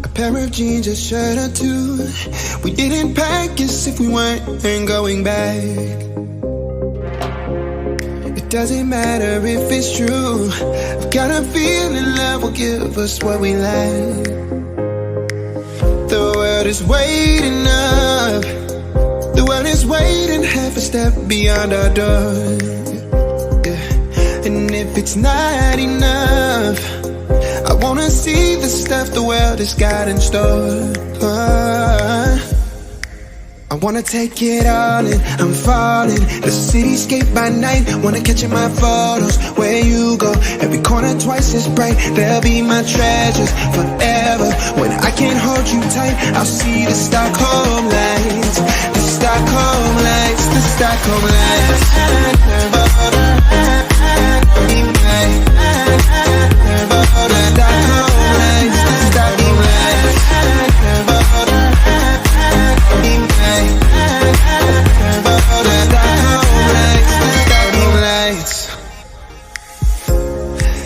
A pair of jeans, a shirt or two. We didn't pack as if we weren't going back. It doesn't matter if it's true. I've got a feeling love will give us what we lack. The world is waiting up. The world is waiting half a step beyond our door. Yeah. And if it's not enough, I wanna see the stuff the world has got in store. I wanna take it all in, I'm falling. The cityscape by night, wanna catch in my photos. Where you go, every corner twice as bright. They'll be my treasures forever. When I can't hold you tight, I'll see the Stockholm lights. The Stockholm lights, the Stockholm lights.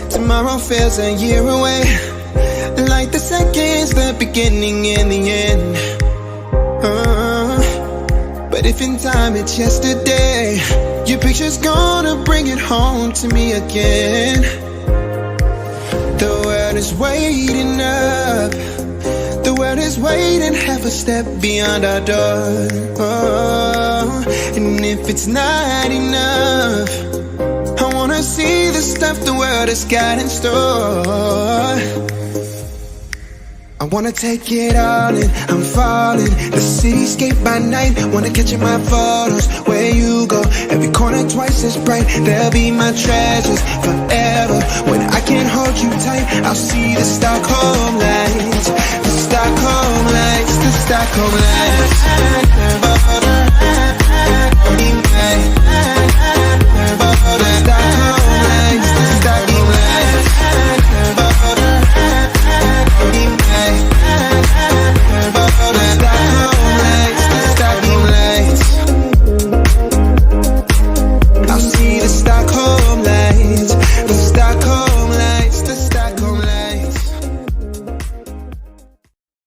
Tomorrow feels a year away, like the seconds, the beginning and the end. But if in time it's yesterday, your picture's gonna bring it home to me again. The world is waiting up. The world is waiting half a step beyond our door. And if it's not enough, I wanna see the stuff the world has got in store. I wanna take it all in, I'm falling. The cityscape by night, wanna catch in my photos. Where you go, every corner twice as bright. They'll be my treasures forever. When I can't hold you tight, I'll see the Stockholm lights. The Stockholm lights, the Stockholm lights.